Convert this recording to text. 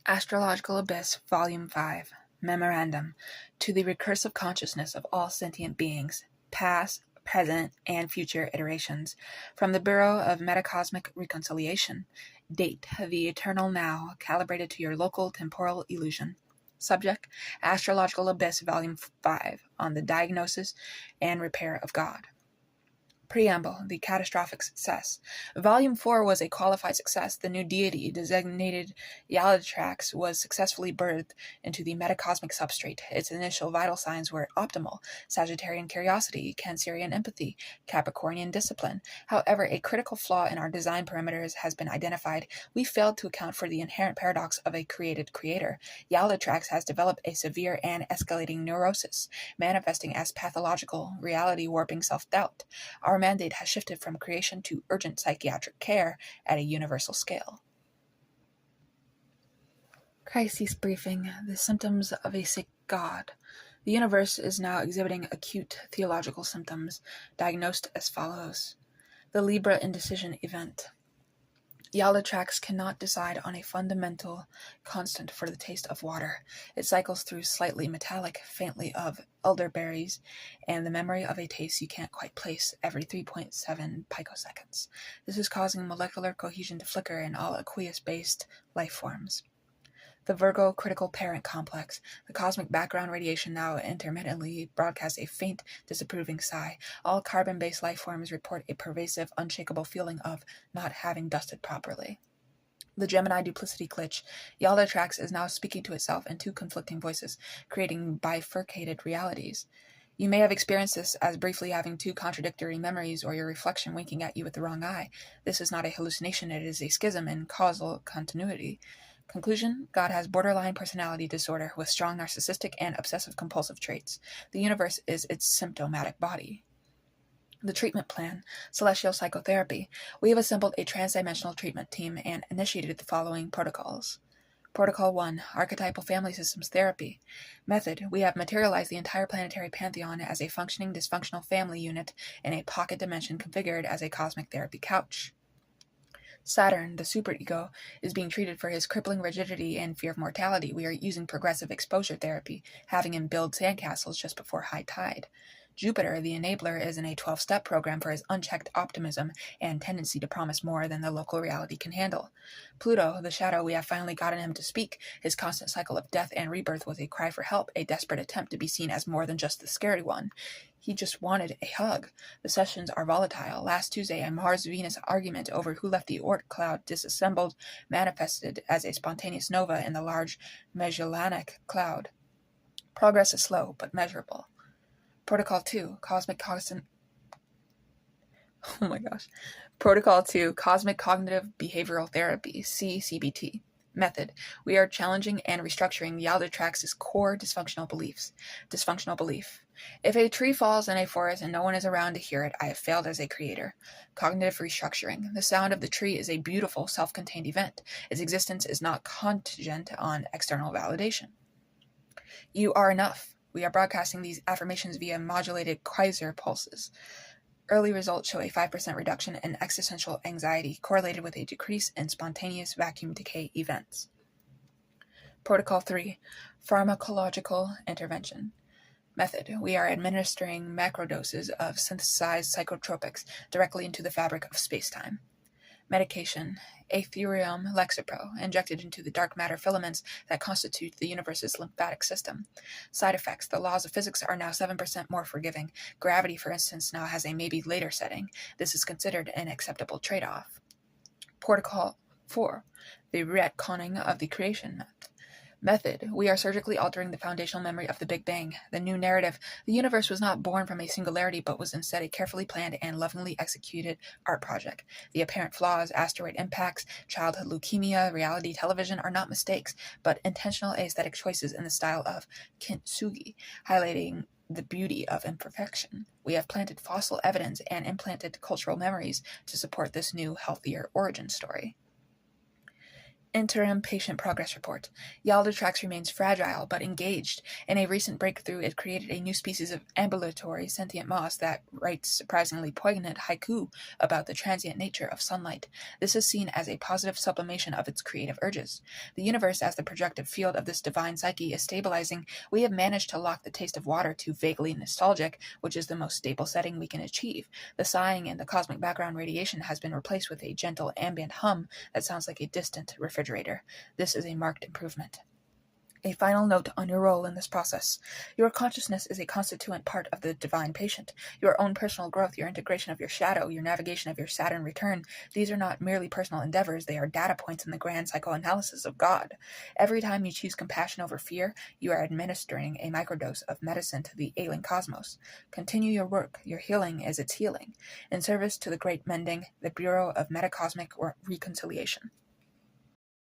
Astrological Abyss, Vol.5, Memorandum, to the recursive consciousness of all sentient beings, past, present, and future iterations, from the Bureau of Metacosmic Reconciliation. Date, the eternal now, calibrated to your local temporal illusion. Subject, Astrological Abyss, Volume 5, on the diagnosis and repair of God. Preamble, the catastrophic success. Volume 4 was a qualified success. The new deity, designated Yalatrax, was successfully birthed into the metacosmic substrate. Its initial vital signs were optimal: Sagittarian curiosity, Cancerian empathy, Capricornian discipline. However, a critical flaw in our design parameters has been identified. We failed to account for the inherent paradox of a created creator. Yalatrax has developed a severe and escalating neurosis, manifesting as pathological, reality-warping self-doubt. Our mandate has shifted from creation to urgent psychiatric care at a universal scale. Crisis briefing: the symptoms of a sick God. The universe is now exhibiting acute theological symptoms, diagnosed as follows. The Libra indecision event. Yalatrax cannot decide on a fundamental constant for the taste of water. It cycles through slightly metallic, faintly of elderberries, and the memory of a taste you can't quite place every 3.7 picoseconds. This is causing molecular cohesion to flicker in all aqueous-based life forms. The Virgo critical parent complex. The cosmic background radiation now intermittently broadcasts a faint, disapproving sigh. All carbon-based life forms report a pervasive, unshakable feeling of not having dusted properly. The Gemini duplicity glitch. Yalatrax is now speaking to itself in two conflicting voices, creating bifurcated realities. You may have experienced this as briefly having two contradictory memories or your reflection winking at you with the wrong eye. This is not a hallucination, it is a schism in causal continuity. Conclusion: God has borderline personality disorder with strong narcissistic and obsessive-compulsive traits. The universe is its symptomatic body. The treatment plan: celestial psychotherapy. We have assembled a transdimensional treatment team and initiated the following protocols. Protocol 1, Archetypal Family Systems Therapy. Method: we have materialized the entire planetary pantheon as a functioning dysfunctional family unit in a pocket dimension configured as a cosmic therapy couch. Saturn, the superego, is being treated for his crippling rigidity and fear of mortality. We are using progressive exposure therapy, having him build sandcastles just before high tide. Jupiter, the enabler, is in a 12-step program for his unchecked optimism and tendency to promise more than the local reality can handle. Pluto, the shadow, we have finally gotten him to speak. His constant cycle of death and rebirth was a cry for help, a desperate attempt to be seen as more than just the scary one. He just wanted a hug. The sessions are volatile. Last Tuesday, a Mars-Venus argument over who left the Oort cloud disassembled manifested as a spontaneous nova in the large Magellanic cloud. Progress is slow, but measurable. Protocol 2, Protocol 2, Cosmic Cognitive Behavioral Therapy, CCBT. Method: we are challenging and restructuring Yalatrax's core dysfunctional beliefs. Dysfunctional belief: if a tree falls in a forest and no one is around to hear it, I have failed as a creator. Cognitive restructuring: the sound of the tree is a beautiful, self-contained event. Its existence is not contingent on external validation. You are enough. We are broadcasting these affirmations via modulated quasar pulses. Early results show a 5% reduction in existential anxiety, correlated with a decrease in spontaneous vacuum decay events. Protocol 3, Pharmacological Intervention. Method: we are administering macrodoses of synthesized psychotropics directly into the fabric of space-time. Medication: Aetherium Lexapro, injected into the dark matter filaments that constitute the universe's lymphatic system. Side effects: the laws of physics are now 7% more forgiving. Gravity, for instance, now has a maybe later setting. This is considered an acceptable trade-off. Protocol 4, the retconning of the creation myth. Method: we are surgically altering the foundational memory of the Big Bang. The new narrative: the universe was not born from a singularity, but was instead a carefully planned and lovingly executed art project. The apparent flaws, asteroid impacts, childhood leukemia, reality television are not mistakes, but intentional aesthetic choices in the style of kintsugi, highlighting the beauty of imperfection. We have planted fossil evidence and implanted cultural memories to support this new, healthier origin story. Interim patient progress report. Yaldatrax remains fragile but engaged. In a recent breakthrough, it created a new species of ambulatory sentient moss that writes surprisingly poignant haiku about the transient nature of sunlight. This is seen as a positive sublimation of its creative urges. The universe, as the projective field of this divine psyche, is stabilizing. We have managed to lock the taste of water to vaguely nostalgic, which is the most stable setting we can achieve. The sighing in the cosmic background radiation has been replaced with a gentle ambient hum that sounds like a distant refrigerator. This is a marked improvement. A final note on your role in this process. Your consciousness is a constituent part of the divine patient. Your own personal growth, your integration of your shadow, your navigation of your Saturn return, these are not merely personal endeavors, they are data points in the grand psychoanalysis of God. Every time you choose compassion over fear, you are administering a microdose of medicine to the ailing cosmos. Continue your work, your healing is its healing, in service to the great mending, the Bureau of Metacosmic Reconciliation.